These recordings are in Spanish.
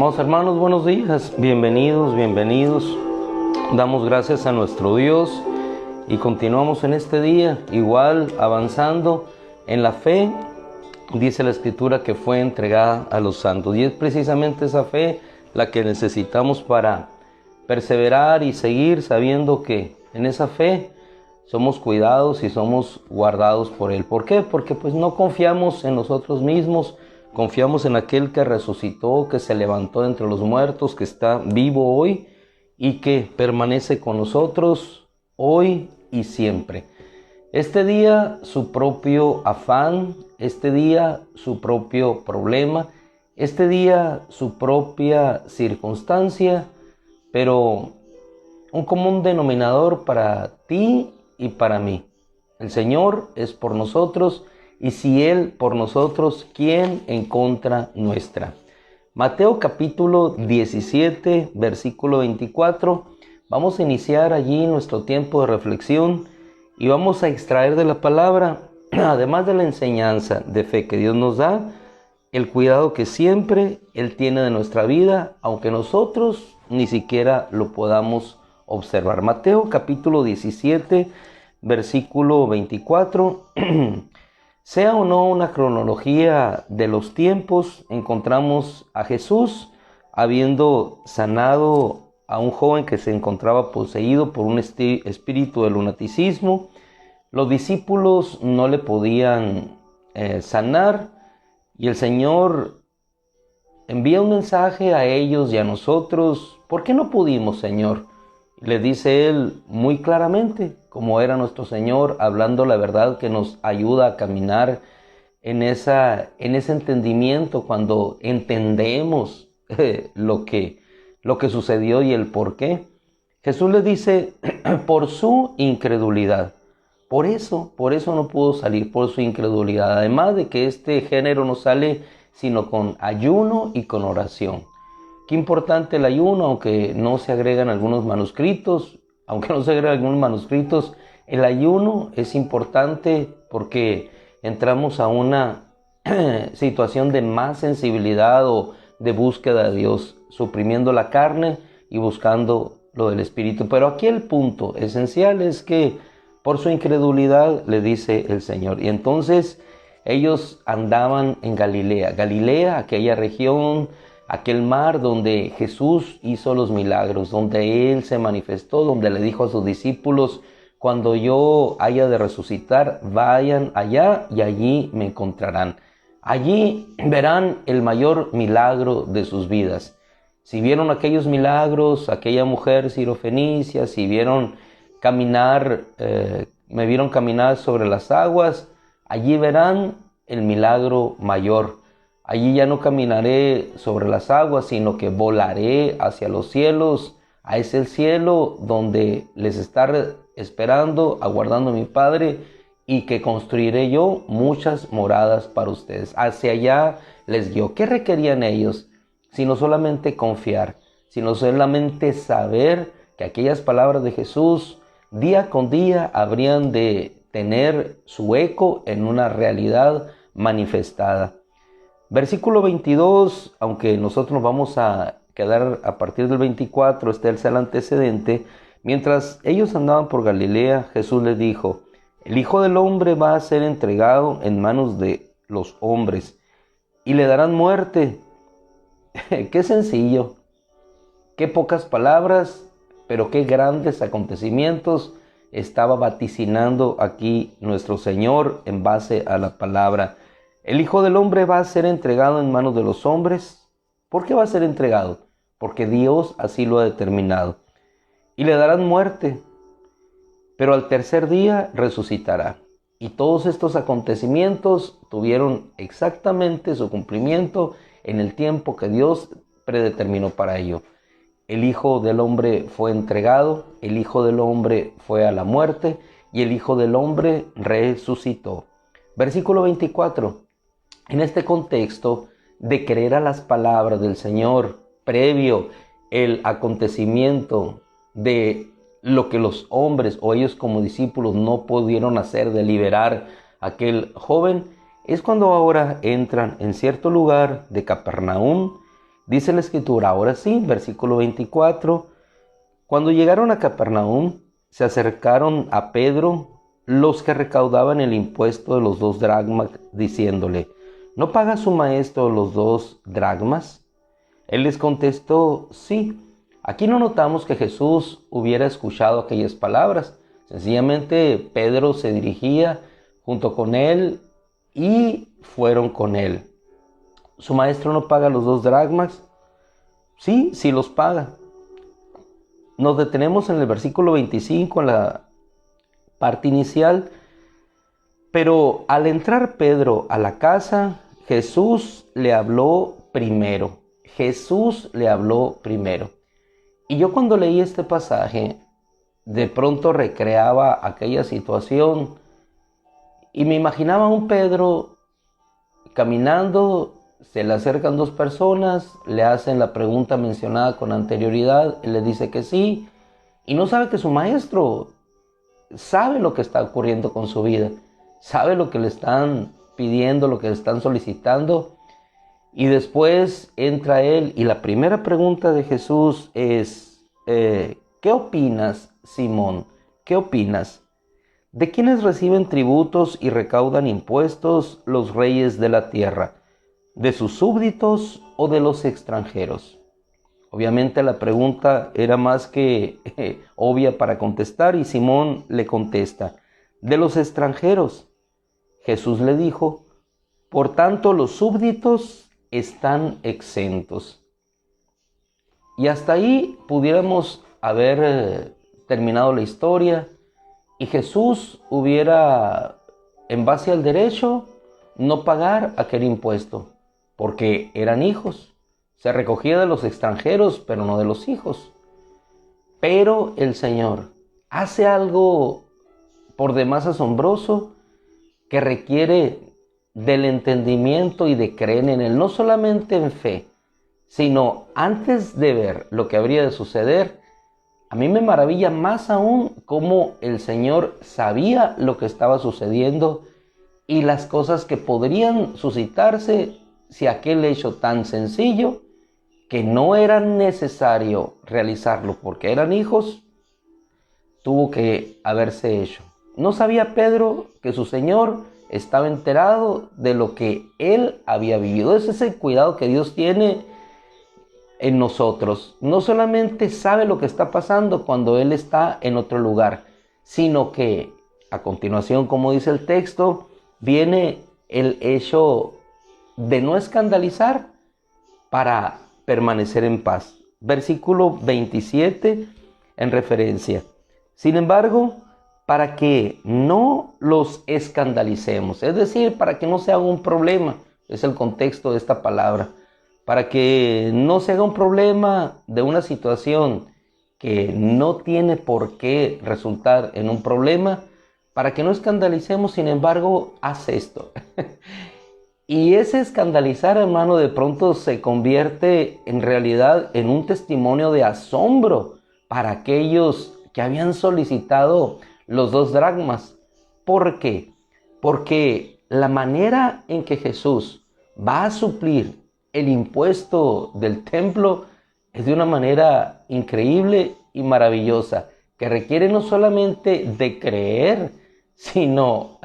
Amados hermanos, buenos días, bienvenidos. Damos gracias a nuestro Dios y continuamos en este día, igual avanzando en la fe. Dice la Escritura que fue entregada a los santos, y es precisamente esa fe la que necesitamos para perseverar y seguir sabiendo que en esa fe somos cuidados y somos guardados por Él. ¿Por qué? Porque pues no confiamos en nosotros mismos, confiamos en aquel que resucitó, que se levantó entre los muertos, que está vivo hoy y que permanece con nosotros hoy y siempre. Este día su propio afán, este día su propio problema, este día su propia circunstancia, pero un común denominador para ti y para mí. El Señor es por nosotros, y si Él por nosotros, ¿quién en contra nuestra? Mateo capítulo 17, versículo 24. Vamos a iniciar allí nuestro tiempo de reflexión y vamos a extraer de la palabra, además de la enseñanza de fe que Dios nos da, el cuidado que siempre Él tiene de nuestra vida, aunque nosotros ni siquiera lo podamos observar. Mateo capítulo 17, versículo 24. Sea o no una cronología de los tiempos, encontramos a Jesús habiendo sanado a un joven que se encontraba poseído por un espíritu de lunaticismo. Los discípulos no le podían sanar, y el Señor envía un mensaje a ellos y a nosotros. ¿Por qué no pudimos, Señor? Le dice Él muy claramente, como era nuestro Señor, hablando la verdad que nos ayuda a caminar en ese entendimiento, cuando entendemos lo que sucedió y el por qué. Jesús le dice, por su incredulidad. Por eso no pudo salir, por su incredulidad. Además de que este género no sale sino con ayuno y con oración. Qué importante el ayuno, aunque no se agregan algunos manuscritos. El ayuno es importante porque entramos a una situación de más sensibilidad o de búsqueda de Dios, suprimiendo la carne y buscando lo del Espíritu. Pero aquí el punto esencial es que por su incredulidad, le dice el Señor. Y entonces ellos andaban en Galilea, aquella región, aquel mar donde Jesús hizo los milagros, donde Él se manifestó, donde le dijo a sus discípulos, cuando yo haya de resucitar, vayan allá y allí me encontrarán. Allí verán el mayor milagro de sus vidas. Si vieron aquellos milagros, aquella mujer sirofenicia, si vieron me vieron caminar sobre las aguas, allí verán el milagro mayor. Allí ya no caminaré sobre las aguas, sino que volaré hacia los cielos, a ese cielo donde les está esperando, aguardando mi Padre, y que construiré yo muchas moradas para ustedes. Hacia allá les guió. ¿Qué requerían ellos? Sino solamente confiar, sino solamente saber que aquellas palabras de Jesús día con día habrían de tener su eco en una realidad manifestada. Versículo 22, aunque nosotros nos vamos a quedar a partir del 24, este es el antecedente. Mientras ellos andaban por Galilea, Jesús les dijo, el Hijo del Hombre va a ser entregado en manos de los hombres y le darán muerte. Qué sencillo, qué pocas palabras, pero qué grandes acontecimientos estaba vaticinando aquí nuestro Señor en base a la palabra. El Hijo del Hombre va a ser entregado en manos de los hombres. ¿Por qué va a ser entregado? Porque Dios así lo ha determinado. Y le darán muerte, pero al tercer día resucitará. Y todos estos acontecimientos tuvieron exactamente su cumplimiento en el tiempo que Dios predeterminó para ello. El Hijo del Hombre fue entregado, el Hijo del Hombre fue a la muerte y el Hijo del Hombre resucitó. Versículo 24. En este contexto de creer a las palabras del Señor previo el acontecimiento de lo que los hombres o ellos como discípulos no pudieron hacer, de liberar a aquel joven, es cuando ahora entran en cierto lugar de Capernaum Dice la Escritura, ahora sí, versículo 24, cuando llegaron a Capernaum, se acercaron a Pedro los que recaudaban el impuesto de los 2 dracmas, diciéndole, ¿no paga su maestro los 2 dracmas? Él les contestó, sí. Aquí no notamos que Jesús hubiera escuchado aquellas palabras. Sencillamente Pedro se dirigía junto con él y fueron con él. ¿Su maestro no paga los 2 dracmas? Sí, sí los paga. Nos detenemos en el versículo 25, en la parte inicial. Pero al entrar Pedro a la casa, Jesús le habló primero. Jesús le habló primero. Y yo cuando leí este pasaje, de pronto recreaba aquella situación y me imaginaba a un Pedro caminando, se le acercan 2 personas, le hacen la pregunta mencionada con anterioridad, él le dice que sí, y no sabe que su maestro sabe lo que está ocurriendo con su vida, sabe lo que le están pidiendo, lo que le están solicitando, y después entra él y la primera pregunta de Jesús es, ¿qué opinas, Simón? ¿Qué opinas? ¿De quiénes reciben tributos y recaudan impuestos los reyes de la tierra? ¿De sus súbditos o de los extranjeros? Obviamente la pregunta era más que obvia para contestar y Simón le contesta, de los extranjeros. Jesús le dijo, por tanto los súbditos están exentos. Y hasta ahí pudiéramos haber terminado la historia y Jesús hubiera, en base al derecho, no pagar aquel impuesto, porque eran hijos. Se recogía de los extranjeros, pero no de los hijos. Pero el Señor hace algo por demás asombroso que requiere del entendimiento y de creer en Él, no solamente en fe, sino antes de ver lo que habría de suceder. A mí me maravilla más aún cómo el Señor sabía lo que estaba sucediendo y las cosas que podrían suscitarse si aquel hecho tan sencillo, que no era necesario realizarlo porque eran hijos, tuvo que haberse hecho. No sabía Pedro que su Señor estaba enterado de lo que él había vivido. Ese es el cuidado que Dios tiene en nosotros. No solamente sabe lo que está pasando cuando Él está en otro lugar, sino que a continuación, como dice el texto, viene el hecho de no escandalizar para permanecer en paz. Versículo 27 en referencia. Sin embargo, para que no los escandalicemos, es decir, para que no se haga un problema, es el contexto de esta palabra, para que no se haga un problema de una situación que no tiene por qué resultar en un problema, para que no escandalicemos, sin embargo, haz esto. Y ese escandalizar, hermano, de pronto se convierte en realidad en un testimonio de asombro para aquellos que habían solicitado los 2 dracmas. ¿Por qué? Porque la manera en que Jesús va a suplir el impuesto del templo es de una manera increíble y maravillosa, que requiere no solamente de creer, sino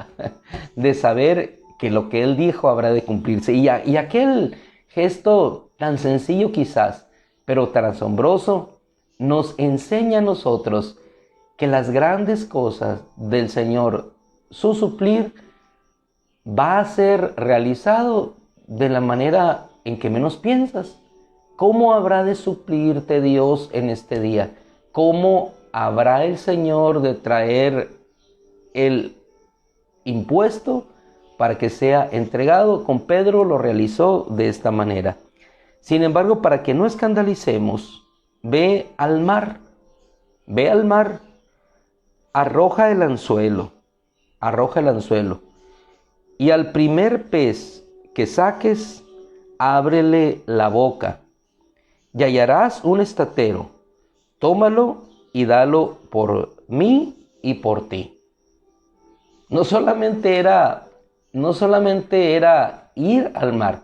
de saber que lo que Él dijo habrá de cumplirse. Y aquel gesto tan sencillo quizás, pero tan asombroso, nos enseña a nosotros que las grandes cosas del Señor, su suplir, va a ser realizado de la manera en que menos piensas. ¿Cómo habrá de suplirte Dios en este día? ¿Cómo habrá el Señor de traer el impuesto para que sea entregado? Con Pedro lo realizó de esta manera. Sin embargo, para que no escandalicemos, ve al mar, arroja el anzuelo, y al primer pez que saques, ábrele la boca, y hallarás un estatero, tómalo y dalo por mí y por ti. No solamente era ir al mar,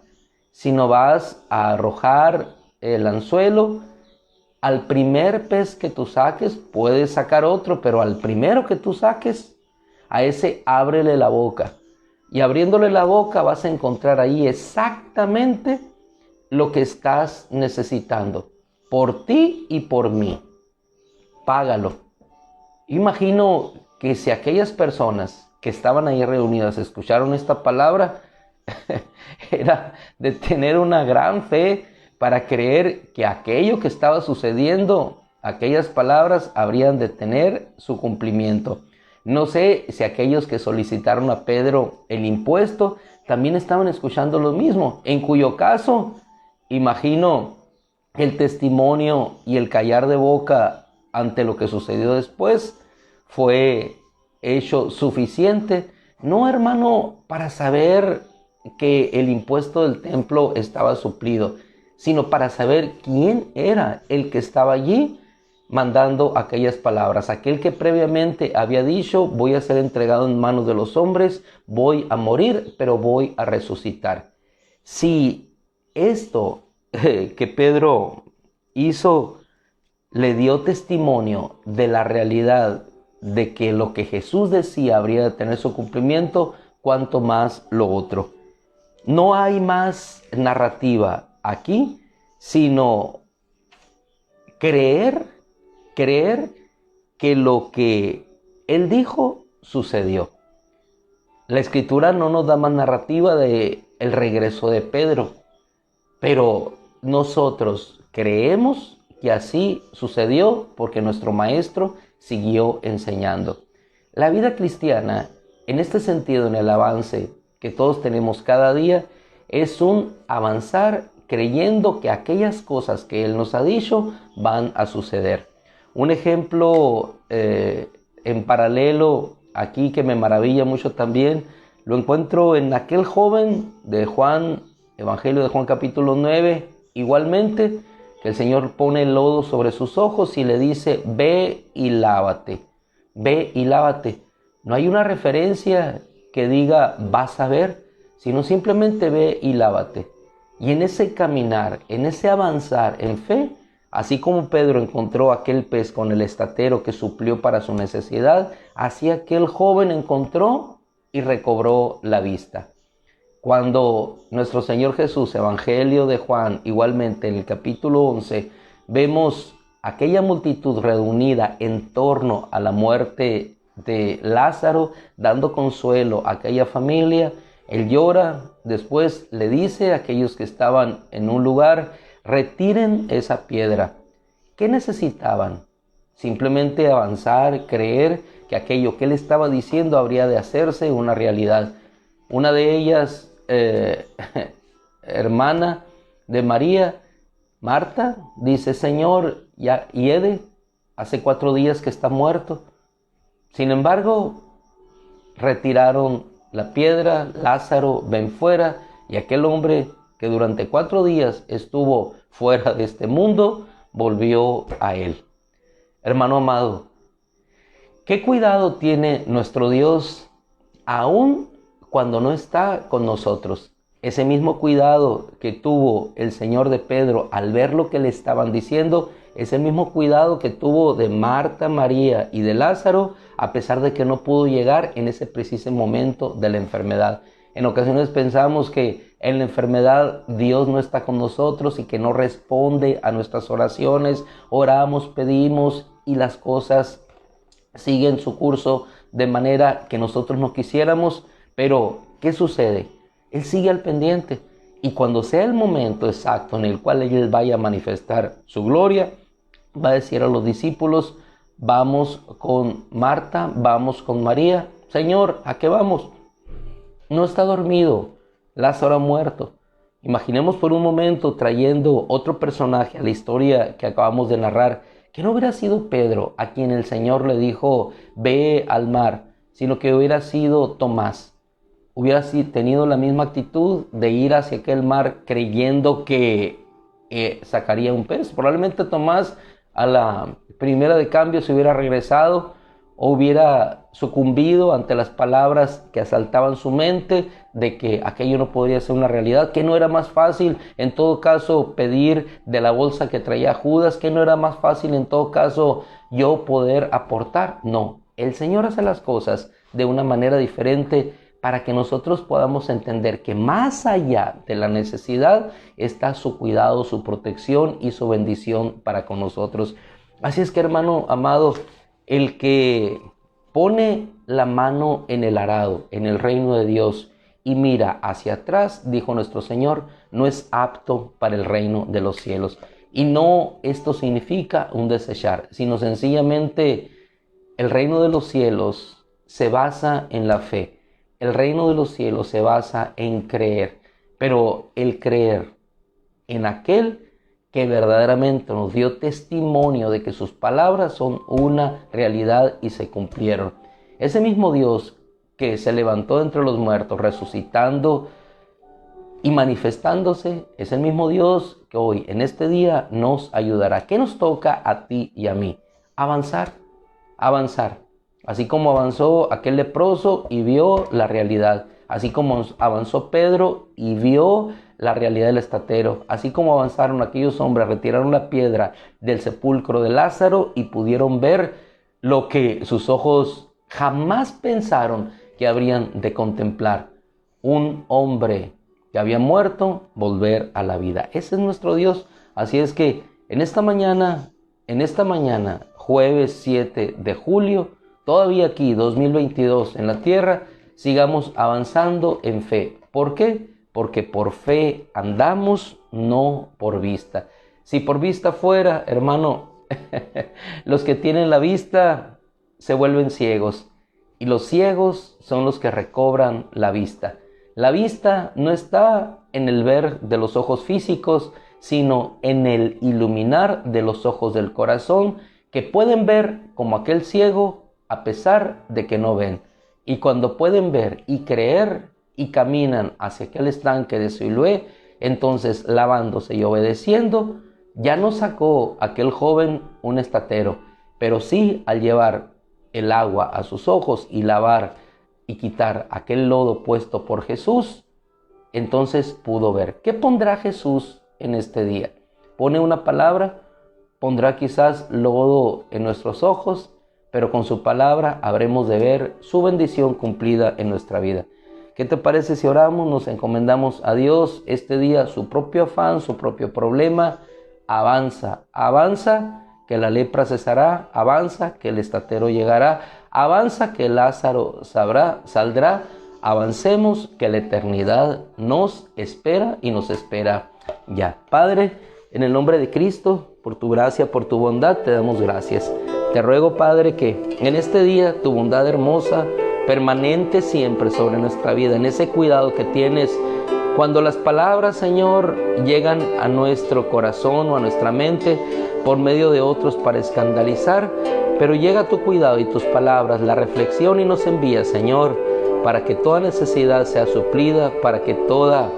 sino vas a arrojar el anzuelo, al primer pez que tú saques, puedes sacar otro, pero al primero que tú saques, a ese ábrele la boca. Y abriéndole la boca vas a encontrar ahí exactamente lo que estás necesitando, por ti y por mí. Págalo. Imagino que si aquellas personas que estaban ahí reunidas escucharon esta palabra, era de tener una gran fe para creer que aquello que estaba sucediendo, aquellas palabras habrían de tener su cumplimiento. No sé si aquellos que solicitaron a Pedro el impuesto también estaban escuchando lo mismo, en cuyo caso, imagino el testimonio y el callar de boca ante lo que sucedió después fue hecho suficiente, no, hermano, para saber que el impuesto del templo estaba suplido, sino para saber quién era el que estaba allí mandando aquellas palabras. Aquel que previamente había dicho: voy a ser entregado en manos de los hombres, voy a morir, pero voy a resucitar. Si esto que Pedro hizo le dio testimonio de la realidad de que lo que Jesús decía habría de tener su cumplimiento, cuanto más lo otro. No hay más narrativa aquí, sino creer que lo que Él dijo sucedió. La Escritura no nos da más narrativa de el regreso de Pedro, pero nosotros creemos que así sucedió porque nuestro Maestro siguió enseñando. La vida cristiana, en este sentido, en el avance que todos tenemos cada día, es un avanzar creyendo que aquellas cosas que Él nos ha dicho van a suceder. Un ejemplo en paralelo aquí que me maravilla mucho también, lo encuentro en aquel joven de Juan, Evangelio de Juan capítulo 9, igualmente, que el Señor pone el lodo sobre sus ojos y le dice: ve y lávate, ve y lávate. No hay una referencia que diga vas a ver, sino simplemente ve y lávate. Y en ese caminar, en ese avanzar en fe, así como Pedro encontró aquel pez con el estatero que suplió para su necesidad, así aquel joven encontró y recobró la vista. Cuando nuestro Señor Jesús, Evangelio de Juan, igualmente en el capítulo 11, vemos aquella multitud reunida en torno a la muerte de Lázaro, dando consuelo a aquella familia, Él llora, después le dice a aquellos que estaban en un lugar: retiren esa piedra. ¿Qué necesitaban? Simplemente avanzar, creer que aquello que Él estaba diciendo habría de hacerse una realidad. Una de ellas, hermana de María, Marta, dice: Señor, ya hiede, hace 4 días que está muerto. Sin embargo, retiraron la piedra, Lázaro ven fuera, y aquel hombre que durante 4 días estuvo fuera de este mundo, volvió a él. Hermano amado, ¿qué cuidado tiene nuestro Dios aún cuando no está con nosotros? Ese mismo cuidado que tuvo el Señor de Pedro al ver lo que le estaban diciendo, es el mismo cuidado que tuvo de Marta, María y de Lázaro, a pesar de que no pudo llegar en ese preciso momento de la enfermedad. En ocasiones pensamos que en la enfermedad Dios no está con nosotros y que no responde a nuestras oraciones. Oramos, pedimos y las cosas siguen su curso de manera que nosotros no quisiéramos. Pero, ¿qué sucede? Él sigue al pendiente, y cuando sea el momento exacto en el cual Él vaya a manifestar su gloria, va a decir a los discípulos: vamos con Marta, vamos con María. Señor, ¿a qué vamos? No está dormido, Lázaro ha muerto. Imaginemos por un momento, trayendo otro personaje a la historia que acabamos de narrar, que no hubiera sido Pedro a quien el Señor le dijo: ve al mar, sino que hubiera sido Tomás. Hubiera tenido la misma actitud de ir hacia aquel mar creyendo que sacaría un pez. Probablemente Tomás a la primera de cambio se hubiera regresado, o hubiera sucumbido ante las palabras que asaltaban su mente de que aquello no podría ser una realidad, que no era más fácil en todo caso pedir de la bolsa que traía Judas, que no era más fácil en todo caso yo poder aportar. No, el Señor hace las cosas de una manera diferente para que nosotros podamos entender que más allá de la necesidad está su cuidado, su protección y su bendición para con nosotros. Así es que, hermano amado, el que pone la mano en el arado, en el reino de Dios, y mira hacia atrás, dijo nuestro Señor, no es apto para el reino de los cielos. Y no esto significa un desechar, sino sencillamente el reino de los cielos se basa en la fe. El reino de los cielos se basa en creer, pero el creer en aquel que verdaderamente nos dio testimonio de que sus palabras son una realidad y se cumplieron. Ese mismo Dios que se levantó entre los muertos, resucitando y manifestándose, es el mismo Dios que hoy, en este día, nos ayudará. ¿Qué nos toca a ti y a mí? Avanzar, avanzar. Así como avanzó aquel leproso y vio la realidad, así como avanzó Pedro y vio la realidad del estatero, así como avanzaron aquellos hombres, retiraron la piedra del sepulcro de Lázaro y pudieron ver lo que sus ojos jamás pensaron que habrían de contemplar. Un hombre que había muerto, volver a la vida. Ese es nuestro Dios. Así es que en esta mañana, jueves 7 de julio, todavía aquí, 2022, en la tierra, sigamos avanzando en fe. ¿Por qué? Porque por fe andamos, no por vista. Si por vista fuera, hermano, los que tienen la vista se vuelven ciegos. Y los ciegos son los que recobran la vista. La vista no está en el ver de los ojos físicos, sino en el iluminar de los ojos del corazón, que pueden ver como aquel ciego a pesar de que no ven. Y cuando pueden ver y creer y caminan hacia aquel estanque de Siloé, entonces lavándose y obedeciendo, ya no sacó aquel joven un estatero, pero sí al llevar el agua a sus ojos y lavar y quitar aquel lodo puesto por Jesús, entonces pudo ver. ¿Qué pondrá Jesús en este día? Pone una palabra, pondrá quizás lodo en nuestros ojos, pero con su palabra habremos de ver su bendición cumplida en nuestra vida. ¿Qué te parece si oramos, nos encomendamos a Dios este día, su propio afán, su propio problema? Avanza, avanza, que la lepra cesará, avanza, que el estatero llegará, avanza, que Lázaro saldrá, avancemos, que la eternidad nos espera y nos espera ya. Padre, en el nombre de Cristo, por tu gracia, por tu bondad, te damos gracias. Te ruego, Padre, que en este día tu bondad hermosa permanente siempre sobre nuestra vida, en ese cuidado que tienes cuando las palabras, Señor, llegan a nuestro corazón o a nuestra mente por medio de otros para escandalizar, pero llega tu cuidado y tus palabras, la reflexión y nos envía, Señor, para que toda necesidad sea suplida, para que toda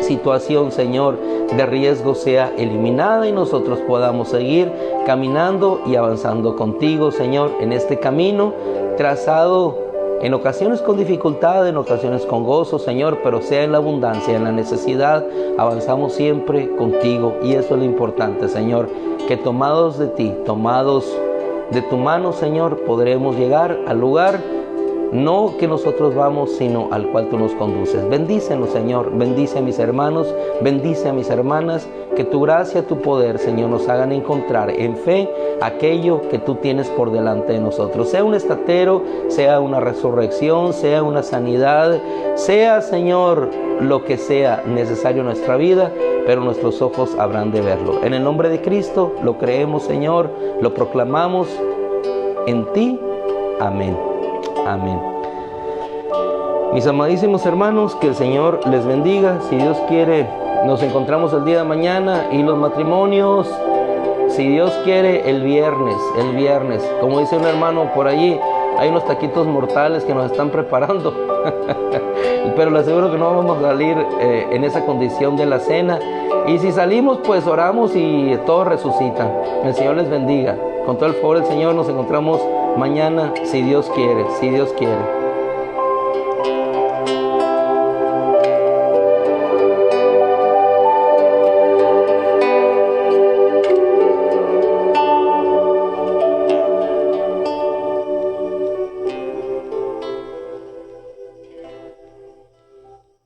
situación, Señor, de riesgo sea eliminada y nosotros podamos seguir caminando y avanzando contigo, Señor, en este camino trazado en ocasiones con dificultad, en ocasiones con gozo, Señor, pero sea en la abundancia, en la necesidad, avanzamos siempre contigo y eso es lo importante, Señor, que tomados de ti, tomados de tu mano, Señor, podremos llegar al lugar no que nosotros vamos, sino al cual tú nos conduces. Bendícenos, Señor, bendice a mis hermanos, bendice a mis hermanas, que tu gracia, tu poder, Señor, nos hagan encontrar en fe aquello que tú tienes por delante de nosotros. Sea un estatero, sea una resurrección, sea una sanidad, sea, Señor, lo que sea necesario en nuestra vida, pero nuestros ojos habrán de verlo. En el nombre de Cristo lo creemos, Señor, lo proclamamos en ti. Amén. Amén. Mis amadísimos hermanos, que el Señor les bendiga. Si Dios quiere, nos encontramos el día de mañana y los matrimonios, si Dios quiere, el viernes. Como dice un hermano por allí, hay unos taquitos mortales que nos están preparando. pero les aseguro que no vamos a salir en esa condición de la cena. Y si salimos, pues oramos y todos resucitan. El Señor les bendiga. Con todo el favor del Señor nos encontramos mañana, si Dios quiere, si Dios quiere.